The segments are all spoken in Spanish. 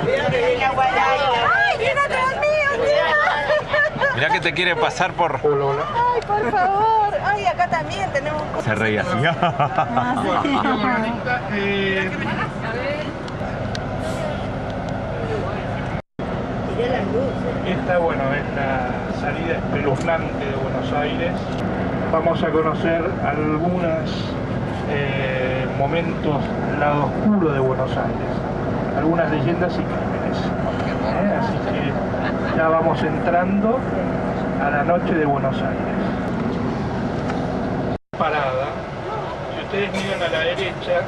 ¡Ay, viene atrás mío, tío! Mirá que te quiere pasar por... ¡Ay, por favor! ¡Ay, acá también tenemos... Se reía así. Esta, bueno, es la salida espeluznante de Buenos Aires. Vamos a conocer algunos momentos del lado oscuro de Buenos Aires, algunas leyendas y crímenes. Así que ya vamos entrando a la noche de Buenos Aires. Parada. Si ustedes miran a la derecha,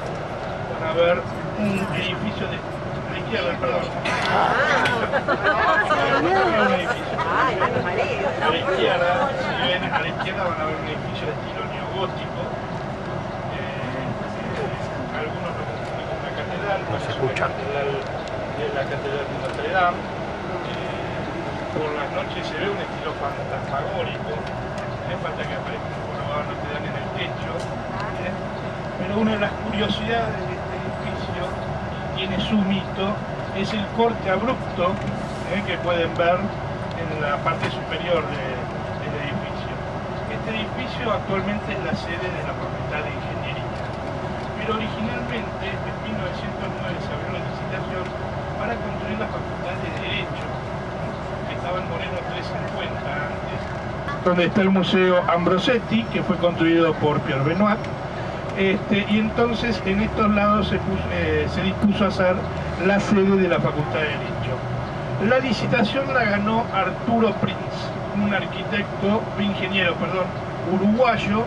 van a ver un edificio de la izquierda, perdón. Un edificio. A la izquierda, si ven a la izquierda van a ver un edificio de estilo neogótico. Algunos lo confunden con una catedral, no se escucha. La catedral de Notre Dame. Por las noches se ve un estilo fantasmagórico. No falta que aparezca un colgado Notre Dame en el techo. Pero una de las curiosidades de este edificio, tiene su mito, es el corte abrupto que pueden ver en la parte superior del edificio. Este edificio actualmente es la sede de la Facultad de Ingeniería, pero originalmente en 1909 se abrió la licitación para construir la Facultad de Derecho, que estaba en Moreno 350 antes, donde está el Museo Ambrosetti, que fue construido por Pierre Benoit. Y entonces en estos lados se dispuso a hacer la sede de la Facultad de Derecho. La licitación la ganó Arturo Prinz, un ingeniero uruguayo,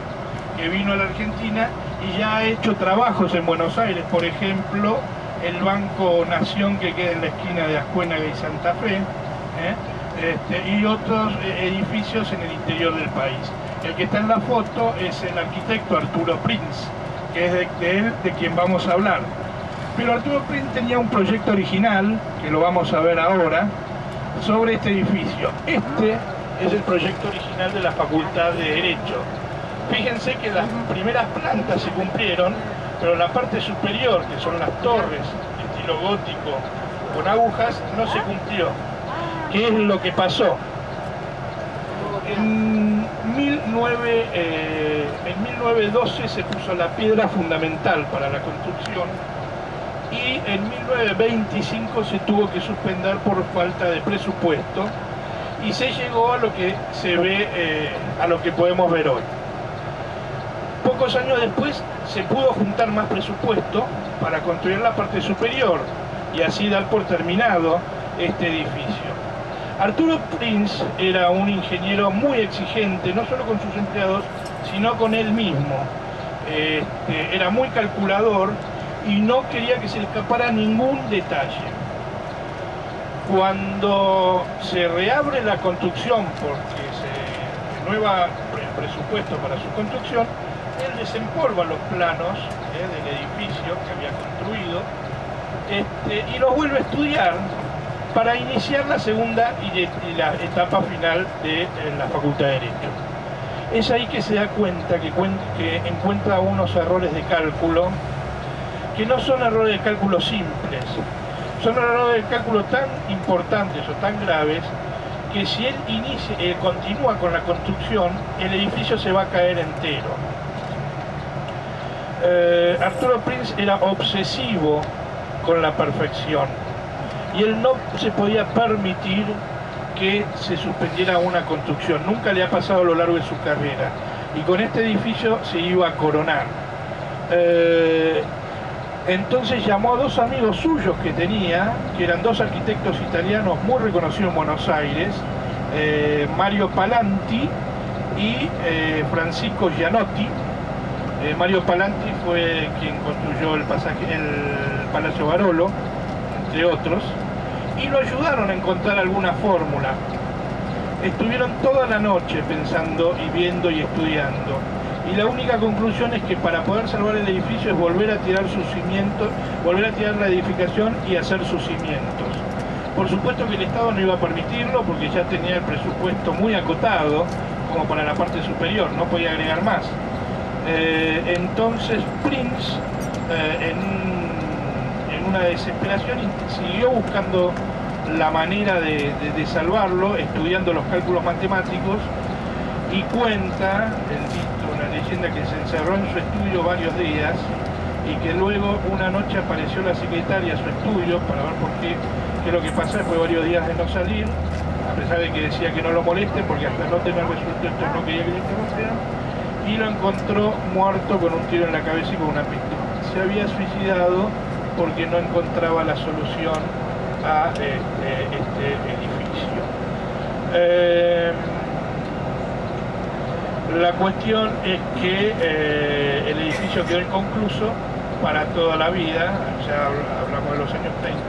que vino a la Argentina y ya ha hecho trabajos en Buenos Aires, por ejemplo, el Banco Nación que queda en la esquina de Ascuénaga y Santa Fe, y otros edificios en el interior del país. El que está en la foto es el arquitecto Arturo Prinz, que es de quien vamos a hablar. Pero Arturo Prinz tenía un proyecto original, que lo vamos a ver ahora, sobre este edificio. Este es el proyecto original de la Facultad de Derecho. Fíjense que las primeras plantas se cumplieron, pero la parte superior, que son las torres, estilo gótico, con agujas, no se cumplió. ¿Qué es lo que pasó? En 1912 se puso la piedra fundamental para la construcción y en 1925 se tuvo que suspender por falta de presupuesto y se llegó a lo que se ve, a lo que podemos ver hoy. Pocos años después se pudo juntar más presupuesto para construir la parte superior y así dar por terminado este edificio. Arturo Prinz era un ingeniero muy exigente, no solo con sus empleados, sino con él mismo. Era muy calculador y no quería que se le escapara ningún detalle. Cuando se reabre la construcción, porque se renueva el presupuesto para su construcción, él desempolva los planos del edificio que había construido y los vuelve a estudiar para iniciar la segunda y la etapa final de la Facultad de Derecho. Es ahí que se da cuenta que encuentra unos errores de cálculo que no son errores de cálculo simples, son errores de cálculo tan importantes o tan graves que si él continúa con la construcción, el edificio se va a caer entero. Arturo Prinz era obsesivo con la perfección y él no se podía permitir que se suspendiera una construcción. Nunca le ha pasado a lo largo de su carrera y con este edificio se iba a coronar. Entonces llamó a dos amigos suyos que tenía, que eran dos arquitectos italianos muy reconocidos en Buenos Aires, Mario Palanti y Francisco Gianotti. Mario Palanti fue quien construyó el Palacio Barolo, entre otros, y lo ayudaron a encontrar alguna fórmula. Estuvieron toda la noche pensando y viendo y estudiando, y la única conclusión es que para poder salvar el edificio es volver a tirar sus cimientos, volver a tirar la edificación y hacer sus cimientos. Por supuesto que el Estado no iba a permitirlo porque ya tenía el presupuesto muy acotado, como para la parte superior, no podía agregar más. Entonces Prinz, en una desesperación y siguió buscando la manera de salvarlo, estudiando los cálculos matemáticos, y cuenta el mito, una leyenda, que se encerró en su estudio varios días y que luego una noche apareció la secretaria a su estudio para ver por qué es lo que pasa, después de varios días de no salir, a pesar de que decía que no lo molesten porque hasta no tener resuelto esto no quería que le interrumpieran, y lo encontró muerto con un tiro en la cabeza y con una pistola. Se había suicidado porque no encontraba la solución a este edificio. La cuestión es que el edificio quedó inconcluso para toda la vida, ya hablamos de los años 30.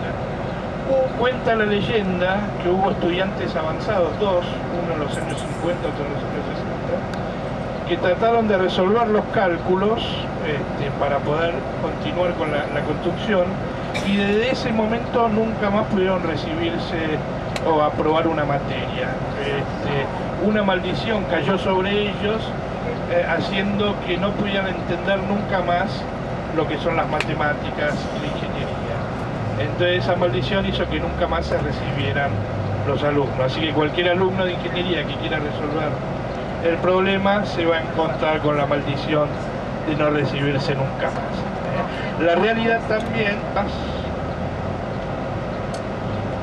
Cuenta la leyenda que hubo estudiantes avanzados, dos, uno en los años 50, otro en los años 60, que trataron de resolver los cálculos para poder continuar con la construcción, y desde ese momento nunca más pudieron recibirse o aprobar una materia. Una maldición cayó sobre ellos, haciendo que no pudieran entender nunca más lo que son las matemáticas y la ingeniería. Entonces esa maldición hizo que nunca más se recibieran los alumnos. Así que cualquier alumno de ingeniería que quiera resolver el problema se va a encontrar con la maldición de no recibirse nunca más. La realidad también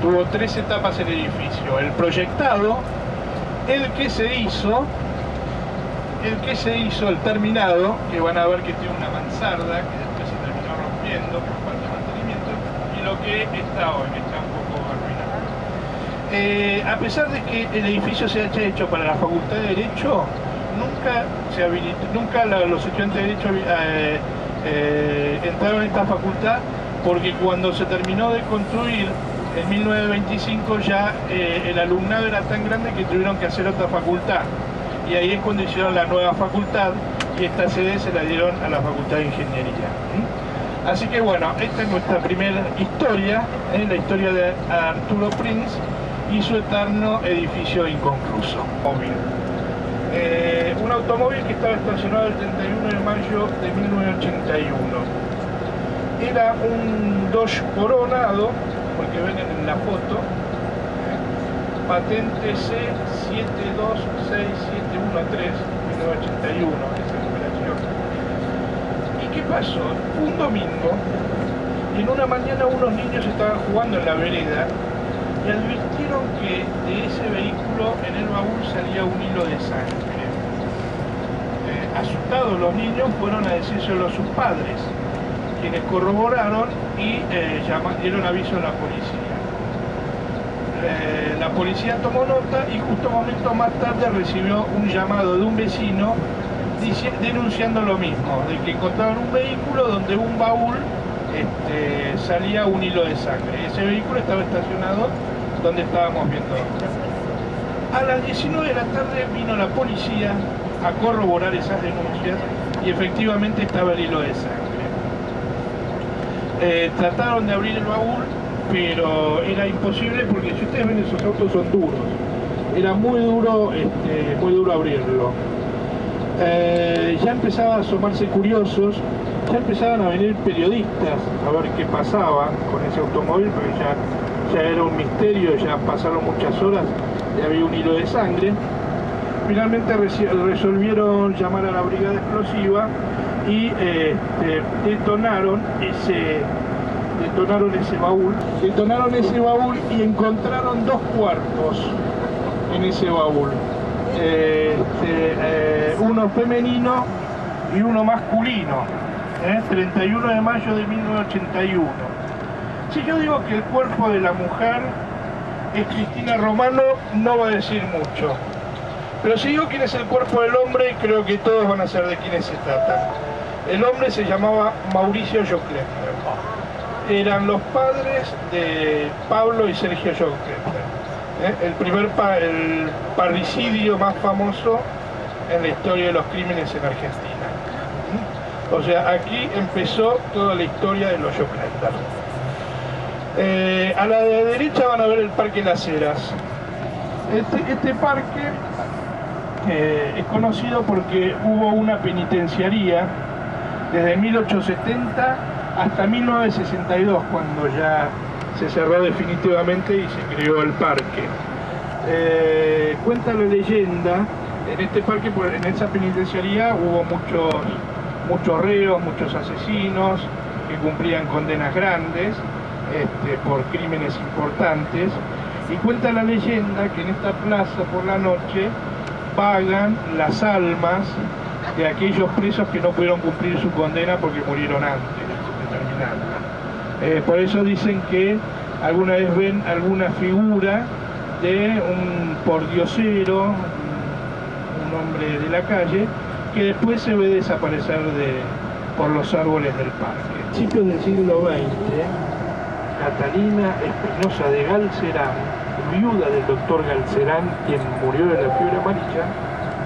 tuvo tres etapas el edificio: el proyectado, el que se hizo, el terminado, que van a ver que tiene una mansarda que después se terminó rompiendo por falta de mantenimiento, y lo que está hoy, que está un poco arruinado. A pesar de que el edificio se haya hecho para la Facultad de Derecho, nunca los estudiantes de Derecho entraron en esta facultad, porque cuando se terminó de construir en 1925 ya el alumnado era tan grande que tuvieron que hacer otra facultad, y ahí es cuando hicieron la nueva facultad, y esta sede se la dieron a la Facultad de Ingeniería. Así que bueno, esta es nuestra primera historia, la historia de Arturo Prinz y su eterno edificio inconcluso. Un automóvil que estaba estacionado el 31 de mayo de 1981. Era un Dodge Coronado, porque ven en la foto, patente C726713, 1981, esa numeración. ¿Y qué pasó? Un domingo, y en una mañana unos niños estaban jugando en la vereda y advirtieron que de ese vehículo en el baúl salía un hilo de sangre. Asustados los niños fueron a decírselo a sus padres, quienes corroboraron y dieron aviso a la policía. La policía tomó nota y justo un momento más tarde recibió un llamado de un vecino denunciando lo mismo, de que encontraron un vehículo donde un baúl salía un hilo de sangre. Ese vehículo estaba estacionado donde estábamos viendo. A las 19 de la tarde vino la policía a corroborar esas denuncias y efectivamente estaba el hilo de sangre. Trataron de abrir el baúl, pero era imposible, porque si ustedes ven, esos autos son duros. Era muy duro abrirlo. Ya empezaban a asomarse curiosos, ya empezaban a venir periodistas a ver qué pasaba con ese automóvil, porque ya era un misterio, ya pasaron muchas horas y había un hilo de sangre. Finalmente resolvieron llamar a la brigada explosiva y detonaron ese baúl y encontraron dos cuerpos en ese baúl, uno femenino y uno masculino, 31 de mayo de 1981. Si yo digo que el cuerpo de la mujer es Cristina Romano, no va a decir mucho. Pero si digo quién es el cuerpo del hombre, creo que todos van a saber de quiénes se trata. El hombre se llamaba Mauricio Jocleffer. Eran los padres de Pablo y Sergio Jocleffer. El parricidio más famoso en la historia de los crímenes en Argentina. O sea, aquí empezó toda la historia de los Jocleffer. A la de derecha van a ver el Parque Las Heras. Este parque es conocido porque hubo una penitenciaría desde 1870 hasta 1962, cuando ya se cerró definitivamente y se creó el parque. Cuenta la leyenda, en este parque, en esa penitenciaría hubo muchos reos, muchos asesinos que cumplían condenas grandes por crímenes importantes, y cuenta la leyenda que en esta plaza por la noche vagan las almas de aquellos presos que no pudieron cumplir su condena porque murieron antes de terminarla. Por eso dicen que alguna vez ven alguna figura de un pordiosero, un hombre de la calle, que después se ve desaparecer por los árboles del parque. A principios del siglo XX, Catalina Espinosa de Galcerán, viuda del doctor Galcerán, quien murió de la fiebre amarilla,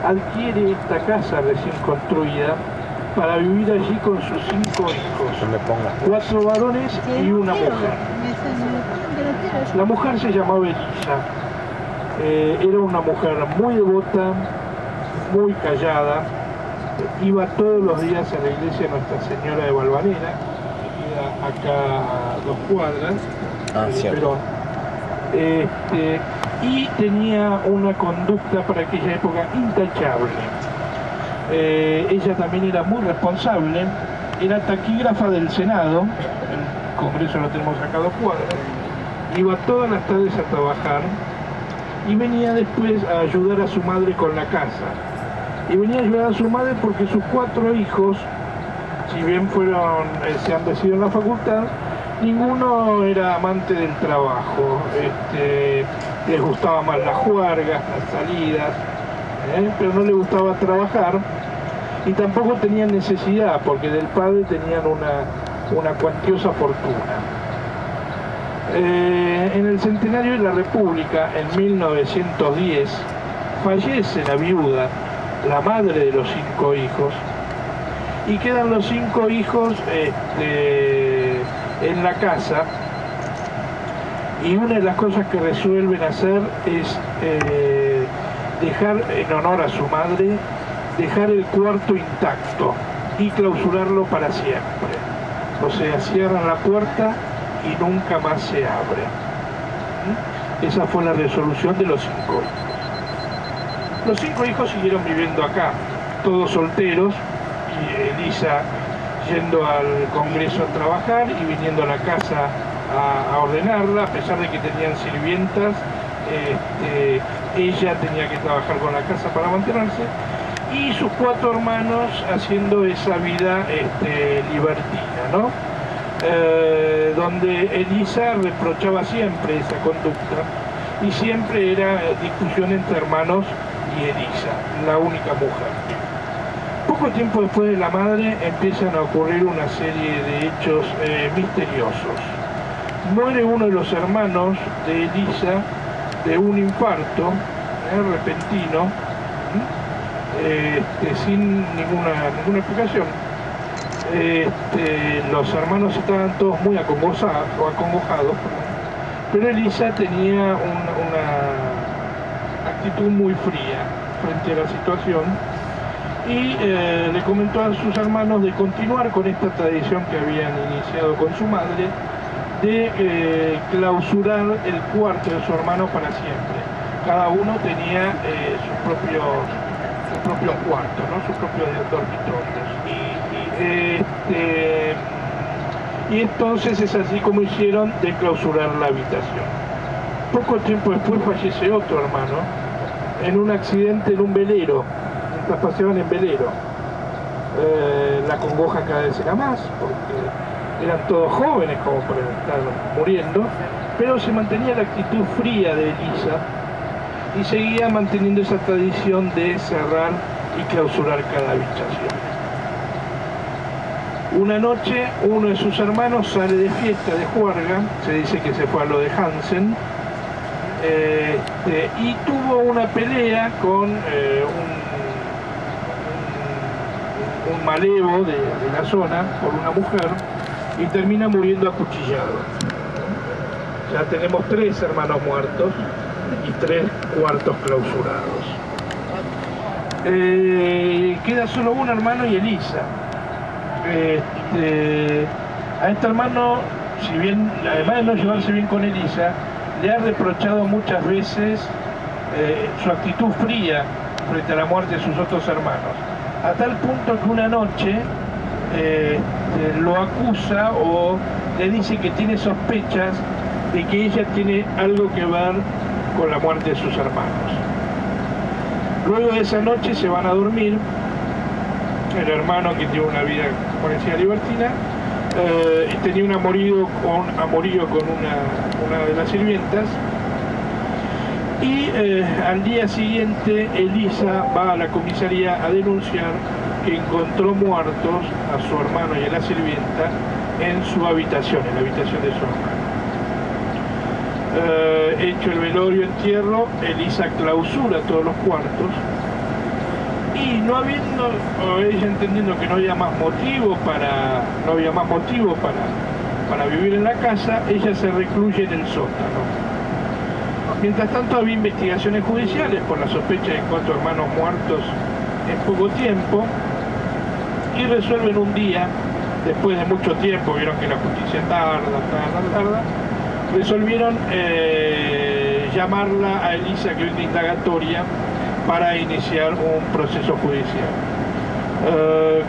adquiere esta casa recién construida para vivir allí con sus 5 hijos, 4 varones y una mujer. La mujer se llamaba Elisa, era una mujer muy devota, muy callada, iba todos los días a la iglesia Nuestra Señora de Valvanera, que queda acá a 2 cuadras, Perón. Y tenía una conducta para aquella época intachable. Ella también era muy responsable, era taquígrafa del Senado, el Congreso lo tenemos acá a 2 cuadras, iba todas las tardes a trabajar y venía después a ayudar a su madre con la casa. Y venía a ayudar a su madre porque sus 4 hijos, si bien se han decidido en la facultad, ninguno era amante del trabajo, les gustaba más las juergas, las salidas, pero no les gustaba trabajar, y tampoco tenían necesidad porque del padre tenían una cuantiosa fortuna. En el centenario de la República, en 1910, fallece la viuda, la madre de los 5 hijos, y quedan los 5 hijos en la casa, y una de las cosas que resuelven hacer es dejar, en honor a su madre, dejar el cuarto intacto y clausurarlo para siempre. O sea, cierran la puerta y nunca más se abre. Esa fue la resolución de los 5 hijos. Los 5 hijos siguieron viviendo acá, todos solteros, y Elisa yendo al Congreso a trabajar y viniendo a la casa a ordenarla, a pesar de que tenían sirvientas, ella tenía que trabajar con la casa para mantenerse, y sus 4 hermanos haciendo esa vida libertina, ¿no? Donde Elisa reprochaba siempre esa conducta, y siempre era discusión entre hermanos y Elisa, la única mujer. Poco tiempo después de la madre empiezan a ocurrir una serie de hechos misteriosos. Muere uno de los hermanos de Elisa de un infarto repentino, sin ninguna explicación. Los hermanos estaban todos muy acongojados, pero Elisa tenía una actitud muy fría frente a la situación, y le comentó a sus hermanos de continuar con esta tradición que habían iniciado con su madre, de clausurar el cuarto de su hermano para siempre. Cada uno tenía sus propios cuartos, ¿no? Sus propios dormitorios. Y entonces es así como hicieron de clausurar la habitación. Poco tiempo después fallece otro hermano en un accidente en un velero, mientras paseaban en velero. La congoja cada vez era más, porque eran todos jóvenes como para estar muriendo, pero se mantenía la actitud fría de Elisa y seguía manteniendo esa tradición de cerrar y clausurar cada habitación. Una noche uno de sus hermanos sale de fiesta, de juerga, se dice que se fue a lo de Hansen, y tuvo una pelea con un malevo de la zona, por una mujer, y termina muriendo acuchillado. Ya tenemos 3 hermanos muertos y 3 cuartos clausurados. Queda solo un hermano y Elisa. A este hermano, si bien, además de no llevarse bien con Elisa, le ha reprochado muchas veces su actitud fría frente a la muerte de sus otros hermanos, a tal punto que una noche lo acusa o le dice que tiene sospechas de que ella tiene algo que ver con la muerte de sus hermanos. Luego de esa noche se van a dormir. El hermano, que tiene una vida, como decía, libertina, tenía un amorío con una de las sirvientas, y al día siguiente Elisa va a la comisaría a denunciar que encontró muertos a su hermano y a la sirvienta en su habitación, en la habitación de su hermano. Hecho el velorio, entierro, Elisa clausura todos los cuartos, y no habiendo, ella entendiendo que no había más motivo para vivir en la casa, ella se recluye en el sótano. Mientras tanto había investigaciones judiciales por la sospecha de 4 hermanos muertos en poco tiempo, y resuelven un día, después de mucho tiempo, vieron que la justicia tarda, resolvieron llamarla a Elisa, que venga indagatoria, para iniciar un proceso judicial.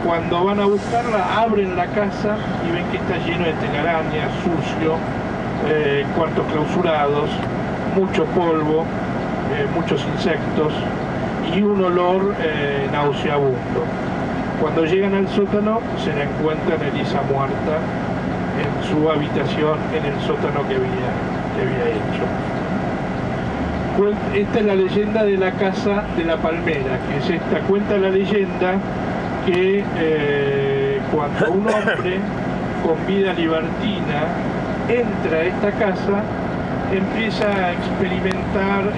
Cuando van a buscarla, abren la casa y ven que está lleno de telarañas, sucio, cuartos clausurados, mucho polvo, muchos insectos y un olor nauseabundo. Cuando llegan al sótano, se la encuentran a Elisa muerta en su habitación, en el sótano que había hecho. Esta es la leyenda de la casa de la palmera, que es esta. Cuenta la leyenda que cuando un hombre con vida libertina entra a esta casa, empieza a experimentar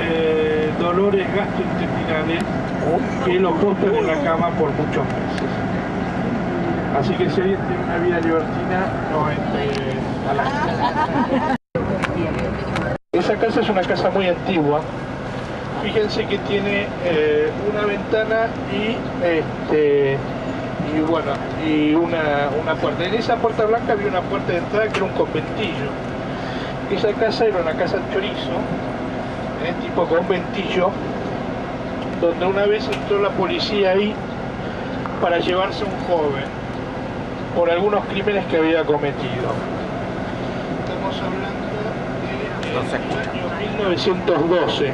dolores gastrointestinales que lo postran en la cama por muchos meses. Así que si alguien tiene una vida libertina, no entre a la casa. Esa casa es una casa muy antigua. Fíjense que tiene una ventana y una puerta. En esa puerta blanca había una puerta de entrada que era un conventillo. Esa casa era una casa de chorizo, tipo conventillo, donde una vez entró la policía ahí para llevarse a un joven por algunos crímenes que había cometido. Estamos hablando del año 1912.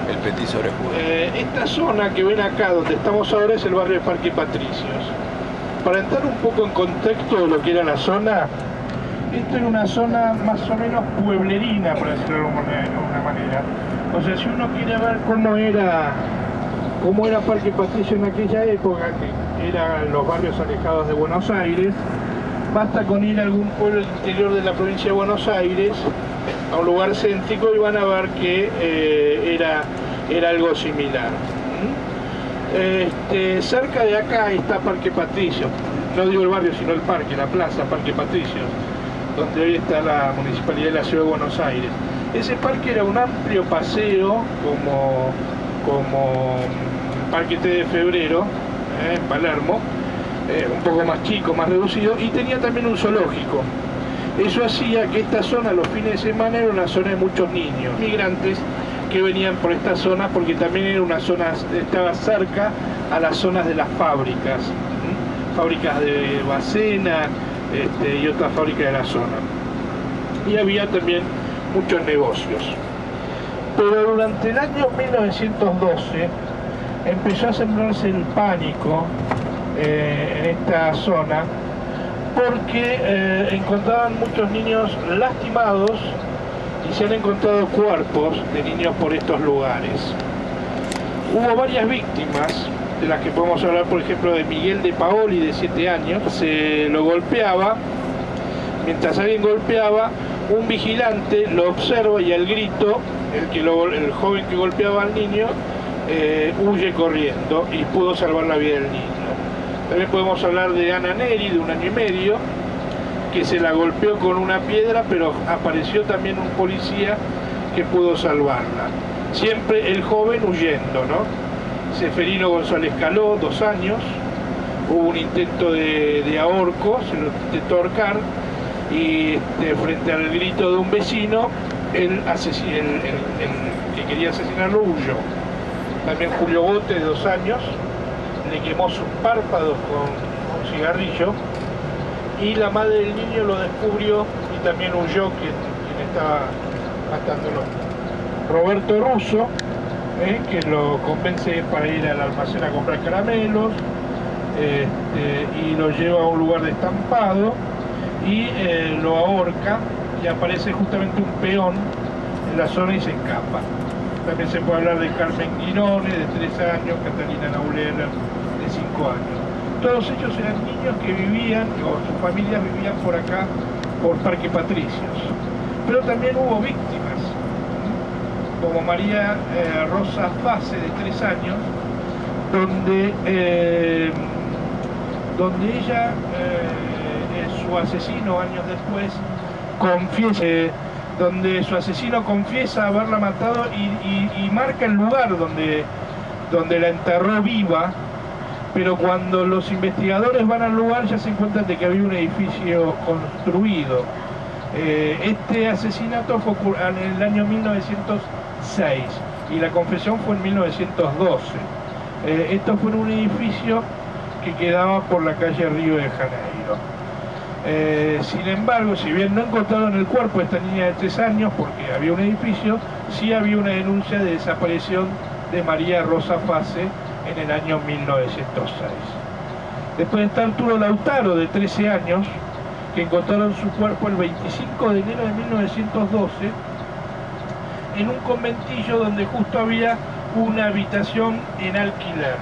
El petiso orejudo. Esta zona que ven acá, donde estamos ahora, es el barrio de Parque Patricios. Para entrar un poco en contexto de lo que era la zona, esto era una zona más o menos pueblerina, por decirlo de alguna manera. O sea, si uno quiere ver cómo era Parque Patricios en aquella época, que eran los barrios alejados de Buenos Aires, basta con ir a algún pueblo del interior de la provincia de Buenos Aires, a un lugar céntrico, y van a ver que era algo similar. Cerca de acá está Parque Patricios, no digo el barrio sino el parque, la plaza Parque Patricios, donde hoy está la Municipalidad de la Ciudad de Buenos Aires. Ese parque era un amplio paseo como Parque T de Febrero, en Palermo, un poco más chico, más reducido, y tenía también un zoológico. Eso hacía que esta zona los fines de semana era una zona de muchos niños migrantes que venían por esta zona, porque también era una zona, estaba cerca a las zonas de las fábricas, fábricas de Bacena y otras fábricas de la zona. Y había también muchos negocios. Pero durante el año 1912 empezó a sembrarse el pánico en esta zona, porque encontraban muchos niños lastimados y se han encontrado cuerpos de niños por estos lugares. Hubo varias víctimas, de las que podemos hablar, por ejemplo, de Miguel de Paoli, de 7 años. Se lo golpeaba. Mientras alguien golpeaba, un vigilante lo observa y al grito, el joven que golpeaba al niño huye corriendo y pudo salvar la vida del niño. También podemos hablar de Ana Neri, de 1 año y medio, que se la golpeó con una piedra, pero apareció también un policía que pudo salvarla. Siempre el joven huyendo, ¿no? Seferino González Caló, 2 años, hubo un intento de ahorco, se lo intentó ahorcar, y frente al grito de un vecino, el que quería asesinarlo huyó. También Julio Bote, de 2 años, le quemó sus párpados con un cigarrillo y la madre del niño lo descubrió y también huyó quien estaba matándolo. Roberto Russo, que lo convence para ir al almacén a comprar caramelos, y lo lleva a un lugar de estampado y lo ahorca, y aparece justamente un peón en la zona y se escapa. También se puede hablar de Carmen Guinone, de 3 años, Catalina Naulela, de 5 años. Todos ellos eran niños que vivían, o sus familias vivían por acá, por Parque Patricios. Pero también hubo víctimas, como María Rosa Fase, de 3 años, donde ella, su asesino años después, donde su asesino confiesa haberla matado y marca el lugar donde la enterró viva, pero cuando los investigadores van al lugar ya se encuentran de que había un edificio construido. Este asesinato fue en el año 1906 y la confesión fue en 1912. Esto fue en un edificio que quedaba por la calle Río de Janeiro. Sin embargo, si bien no encontraron el cuerpo de esta niña de 3 años, porque había un edificio, sí había una denuncia de desaparición de María Rosa Fase en el año 1906. Después está Arturo Lautaro, de 13 años, que encontraron su cuerpo el 25 de enero de 1912 en un conventillo donde justo había una habitación en alquiler.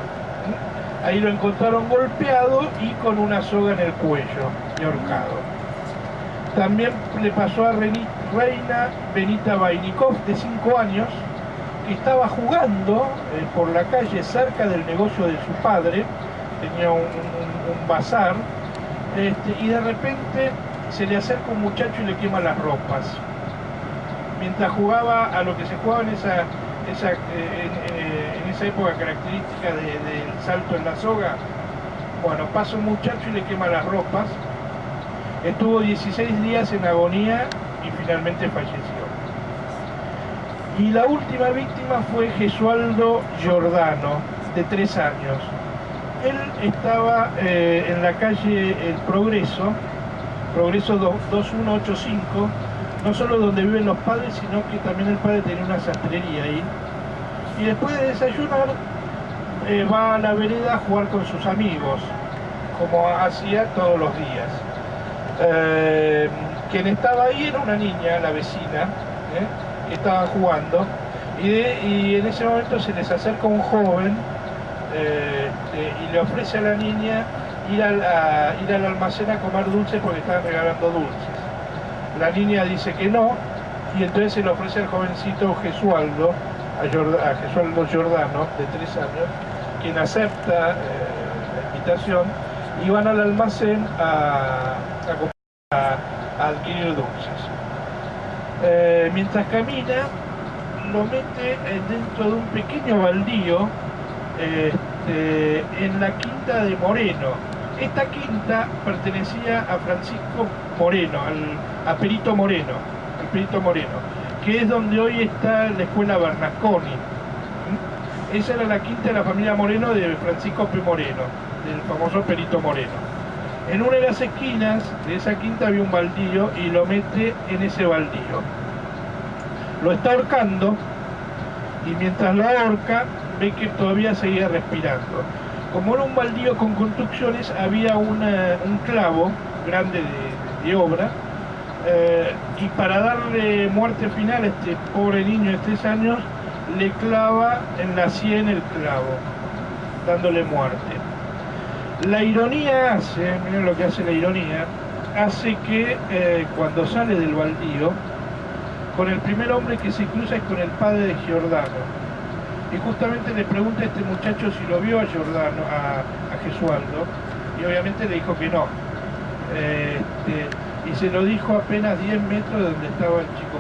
Ahí lo encontraron golpeado y con una soga en el cuello y ahorcado. También le pasó a Reina Benita Vainikov, de 5 años, que estaba jugando por la calle cerca del negocio de su padre, tenía un bazar, y de repente se le acerca un muchacho y le quema las ropas. Mientras jugaba a lo que se jugaba en esa época característica del salto en la soga, bueno, pasa un muchacho y le quema las ropas. Estuvo 16 días en agonía y finalmente falleció. Y la última víctima fue Gesualdo Giordano, de 3 años. Él estaba en la calle El Progreso 2185, no solo donde viven los padres, sino que también el padre tenía una sastrería ahí. Y después de desayunar, va a la vereda a jugar con sus amigos, como hacía todos los días. Quien estaba ahí era una niña, la vecina, que estaba jugando, y en ese momento se les acerca un joven y le ofrece a la niña ir al almacén a comer dulces porque estaban regalando dulces. La niña dice que no, y entonces se le ofrece al jovencito Gesualdo, a Gesualdo Giordano, de 3 años, quien acepta la invitación, y van al almacén a adquirir dulces. Mientras camina, lo mete dentro de un pequeño baldío en la quinta de Moreno. Esta quinta pertenecía a Francisco Moreno, a Perito Moreno, que es donde hoy está la escuela Bernasconi. Esa era la quinta de la familia Moreno de Francisco P. Moreno, del famoso Perito Moreno. En una de las esquinas de esa quinta había un baldío y lo mete en ese baldío. Lo está ahorcando y mientras lo ahorca ve que todavía seguía respirando. Como era un baldío con construcciones, había un clavo grande de obra, y para darle muerte final a este pobre niño de 3 años, le clava en la sien el clavo, dándole muerte. La ironía hace, miren lo que hace la ironía, hace que cuando sale del baldío, con el primer hombre que se cruza es con el padre de Giordano. Y justamente le pregunta a este muchacho si lo vio a Giordano, a Gesualdo, y obviamente le dijo que no. Y se lo dijo apenas 10 metros de donde estaba el chico